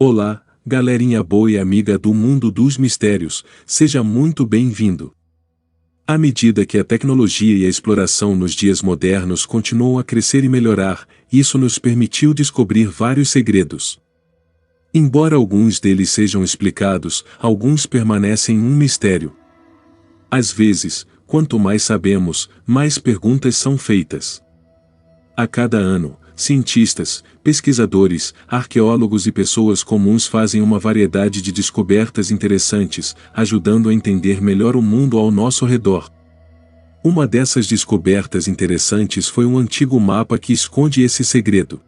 Olá, galerinha boa e amiga do mundo dos mistérios, seja muito bem-vindo. À medida que a tecnologia e a exploração nos dias modernos continuam a crescer e melhorar, isso nos permitiu descobrir vários segredos. Embora alguns deles sejam explicados, alguns permanecem um mistério. Às vezes, quanto mais sabemos, mais perguntas são feitas. A cada ano, cientistas, pesquisadores, arqueólogos e pessoas comuns fazem uma variedade de descobertas interessantes, ajudando a entender melhor o mundo ao nosso redor. Uma dessas descobertas interessantes foi um antigo mapa que esconde esse segredo.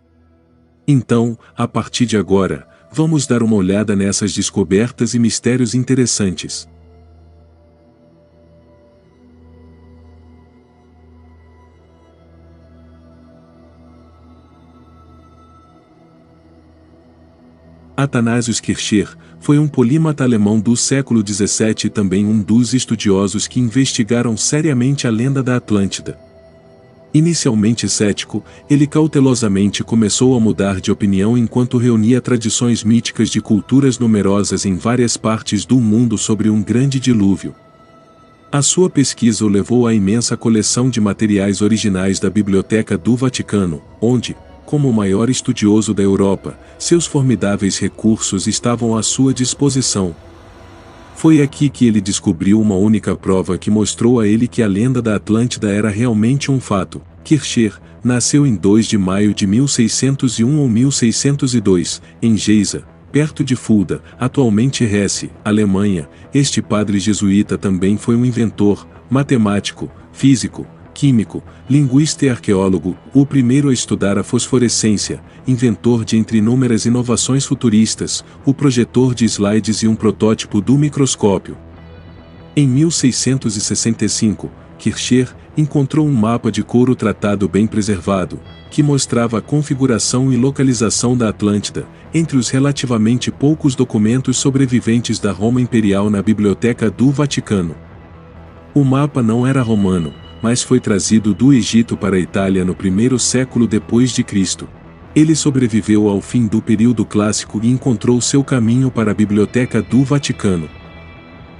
Então, a partir de agora, vamos dar uma olhada nessas descobertas e mistérios interessantes. Athanasius Kircher foi um polímata alemão do século XVII e também um dos estudiosos que investigaram seriamente a lenda da Atlântida. Inicialmente cético, ele cautelosamente começou a mudar de opinião enquanto reunia tradições míticas de culturas numerosas em várias partes do mundo sobre um grande dilúvio. A sua pesquisa o levou à imensa coleção de materiais originais da Biblioteca do Vaticano, onde, como o maior estudioso da Europa, seus formidáveis recursos estavam à sua disposição. Foi aqui que ele descobriu uma única prova que mostrou a ele que a lenda da Atlântida era realmente um fato. Kircher nasceu em 2 de maio de 1601 ou 1602, em Geysa, perto de Fulda, atualmente Hesse, Alemanha. Este padre jesuíta também foi um inventor, matemático, físico, químico, linguista e arqueólogo, o primeiro a estudar a fosforescência, inventor de entre inúmeras inovações futuristas, o projetor de slides e um protótipo do microscópio. Em 1665, Kircher encontrou um mapa de couro tratado bem preservado, que mostrava a configuração e localização da Atlântida, entre os relativamente poucos documentos sobreviventes da Roma Imperial na Biblioteca do Vaticano. O mapa não era romano, mas foi trazido do Egito para a Itália no primeiro século depois de Cristo. Ele sobreviveu ao fim do período clássico e encontrou seu caminho para a Biblioteca do Vaticano.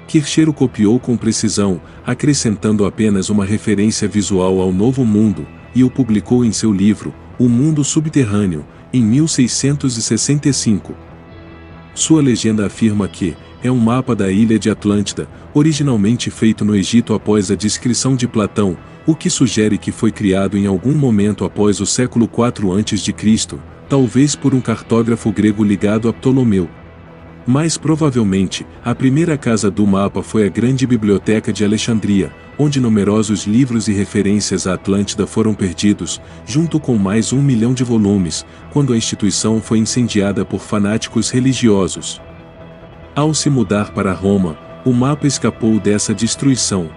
Kircher o copiou com precisão, acrescentando apenas uma referência visual ao Novo Mundo, e o publicou em seu livro, O Mundo Subterrâneo, em 1665. Sua legenda afirma que é um mapa da ilha de Atlântida, originalmente feito no Egito após a descrição de Platão, o que sugere que foi criado em algum momento após o século IV a.C., talvez por um cartógrafo grego ligado a Ptolomeu. Mais provavelmente, a primeira casa do mapa foi a Grande Biblioteca de Alexandria, onde numerosos livros e referências à Atlântida foram perdidos, junto com mais 1 milhão de volumes, quando a instituição foi incendiada por fanáticos religiosos. Ao se mudar para Roma, o mapa escapou dessa destruição.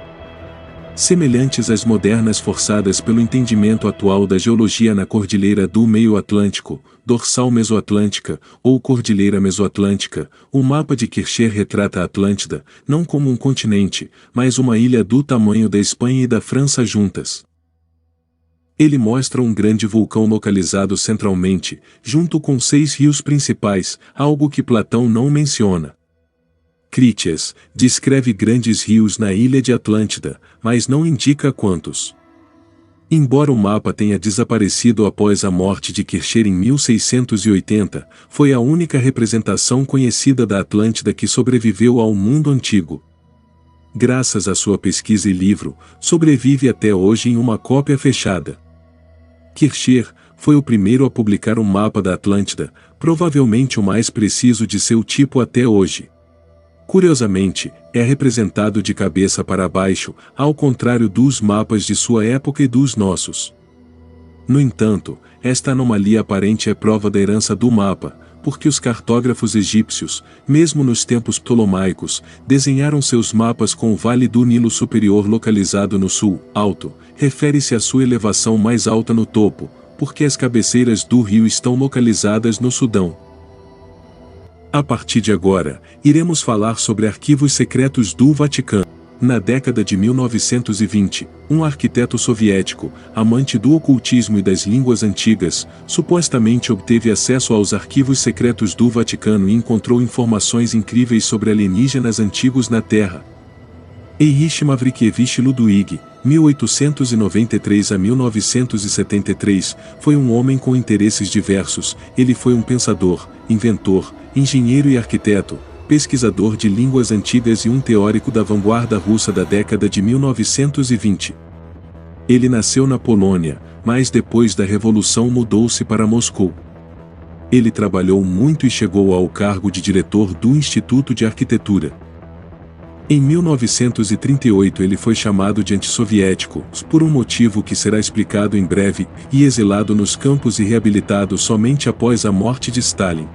Semelhantes às modernas forçadas pelo entendimento atual da geologia na Cordilheira do Meio Atlântico, Dorsal Mesoatlântica, ou Cordilheira Mesoatlântica, o mapa de Kircher retrata a Atlântida, não como um continente, mas uma ilha do tamanho da Espanha e da França juntas. Ele mostra um grande vulcão localizado centralmente, junto com 6 rios principais, algo que Platão não menciona. Critias descreve grandes rios na ilha de Atlântida, mas não indica quantos. Embora o mapa tenha desaparecido após a morte de Kircher em 1680, foi a única representação conhecida da Atlântida que sobreviveu ao mundo antigo. Graças à sua pesquisa e livro, sobrevive até hoje em uma cópia fechada. Kircher foi o primeiro a publicar um mapa da Atlântida, provavelmente o mais preciso de seu tipo até hoje. Curiosamente, é representado de cabeça para baixo, ao contrário dos mapas de sua época e dos nossos. No entanto, esta anomalia aparente é prova da herança do mapa, porque os cartógrafos egípcios, mesmo nos tempos ptolomaicos, desenharam seus mapas com o Vale do Nilo Superior localizado no sul, alto, refere-se à sua elevação mais alta no topo, porque as cabeceiras do rio estão localizadas no Sudão. A partir de agora, iremos falar sobre arquivos secretos do Vaticano. Na década de 1920, um arquiteto soviético, amante do ocultismo e das línguas antigas, supostamente obteve acesso aos arquivos secretos do Vaticano e encontrou informações incríveis sobre alienígenas antigos na Terra. Erich Mavrikievich Ludwig, 1893 a 1973, foi um homem com interesses diversos. Ele foi um pensador, inventor, engenheiro e arquiteto, pesquisador de línguas antigas e um teórico da vanguarda russa da década de 1920. Ele nasceu na Polônia, mas depois da Revolução mudou-se para Moscou. Ele trabalhou muito e chegou ao cargo de diretor do Instituto de Arquitetura. Em 1938 ele foi chamado de antissoviético, por um motivo que será explicado em breve, e exilado nos campos e reabilitado somente após a morte de Stalin.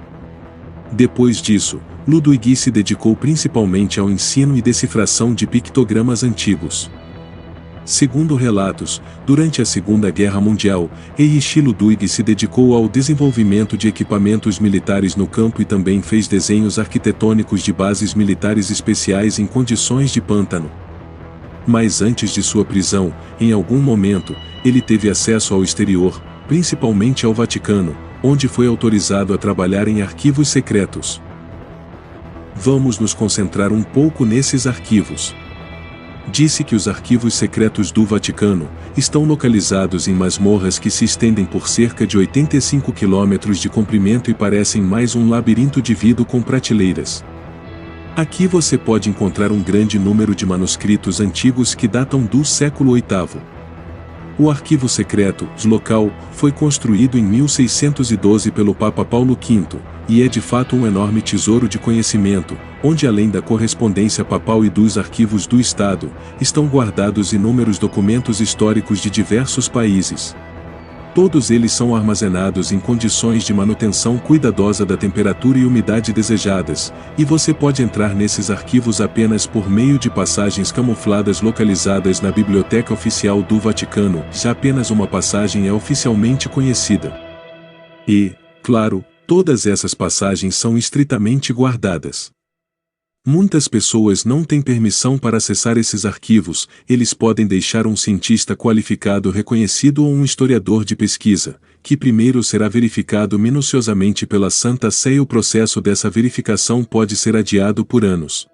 Depois disso, Ludwig se dedicou principalmente ao ensino e decifração de pictogramas antigos. Segundo relatos, durante a Segunda Guerra Mundial, Erich Ludwig se dedicou ao desenvolvimento de equipamentos militares no campo e também fez desenhos arquitetônicos de bases militares especiais em condições de pântano. Mas antes de sua prisão, em algum momento, ele teve acesso ao exterior, principalmente ao Vaticano, onde foi autorizado a trabalhar em arquivos secretos. Vamos nos concentrar um pouco nesses arquivos. Disse que os arquivos secretos do Vaticano estão localizados em masmorras que se estendem por cerca de 85 quilômetros de comprimento e parecem mais um labirinto de vidro com prateleiras. Aqui você pode encontrar um grande número de manuscritos antigos que datam do século VIII. O arquivo secreto, local, foi construído em 1612 pelo Papa Paulo V, e é de fato um enorme tesouro de conhecimento, onde além da correspondência papal e dos arquivos do Estado, estão guardados inúmeros documentos históricos de diversos países. Todos eles são armazenados em condições de manutenção cuidadosa da temperatura e umidade desejadas, e você pode entrar nesses arquivos apenas por meio de passagens camufladas localizadas na Biblioteca Oficial do Vaticano, já apenas uma passagem é oficialmente conhecida. E, claro, todas essas passagens são estritamente guardadas. Muitas pessoas não têm permissão para acessar esses arquivos. Eles podem deixar um cientista qualificado reconhecido ou um historiador de pesquisa, que primeiro será verificado minuciosamente pela Santa Sé e o processo dessa verificação pode ser adiado por anos.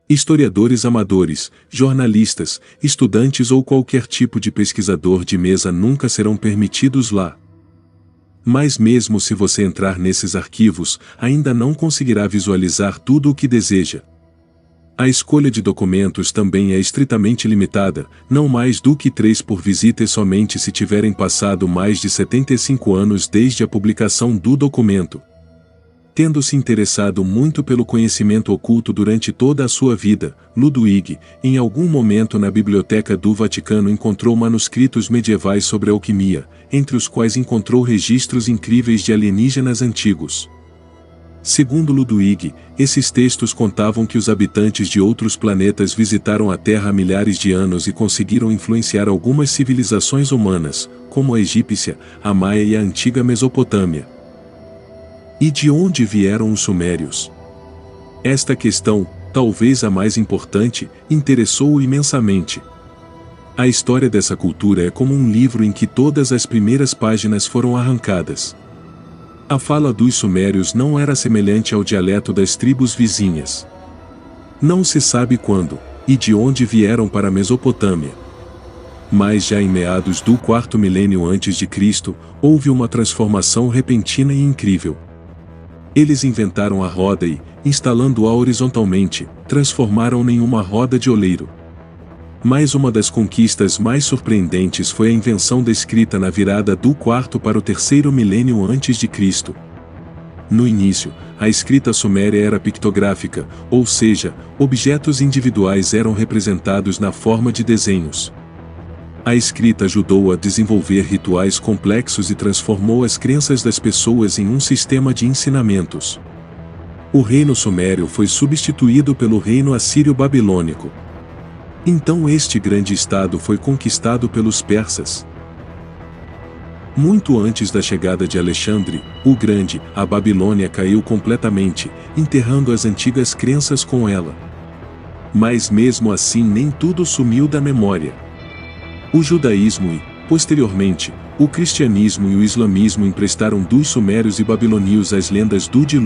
Historiadores amadores, jornalistas, estudantes ou qualquer tipo de pesquisador de mesa nunca serão permitidos lá. Mas mesmo se você entrar nesses arquivos, ainda não conseguirá visualizar tudo o que deseja. A escolha de documentos também é estritamente limitada, não mais do que 3 por visita e somente se tiverem passado mais de 75 anos desde a publicação do documento. Tendo se interessado muito pelo conhecimento oculto durante toda a sua vida, Ludwig, em algum momento na Biblioteca do Vaticano encontrou manuscritos medievais sobre alquimia, entre os quais encontrou registros incríveis de alienígenas antigos. Segundo Ludwig, esses textos contavam que os habitantes de outros planetas visitaram a Terra há milhares de anos e conseguiram influenciar algumas civilizações humanas, como a egípcia, a maia e a antiga Mesopotâmia. E de onde vieram os sumérios? Esta questão, talvez a mais importante, interessou-o imensamente. A história dessa cultura é como um livro em que todas as primeiras páginas foram arrancadas. A fala dos sumérios não era semelhante ao dialeto das tribos vizinhas. Não se sabe quando e de onde vieram para a Mesopotâmia. Mas já em meados do 4º milênio antes de Cristo, houve uma transformação repentina e incrível. Eles inventaram a roda e, instalando-a horizontalmente, transformaram-na em uma roda de oleiro. Mas uma das conquistas mais surpreendentes foi a invenção da escrita na virada do 4º para o 3º milênio antes de Cristo. No início, a escrita suméria era pictográfica, ou seja, objetos individuais eram representados na forma de desenhos. A escrita ajudou a desenvolver rituais complexos e transformou as crenças das pessoas em um sistema de ensinamentos. O reino sumério foi substituído pelo reino assírio-babilônico. Então este grande estado foi conquistado pelos persas. Muito antes da chegada de Alexandre, o Grande, a Babilônia caiu completamente, enterrando as antigas crenças com ela. Mas mesmo assim nem tudo sumiu da memória. O judaísmo e, posteriormente, o cristianismo e o islamismo emprestaram dos sumérios e babilônios as lendas do dilúvio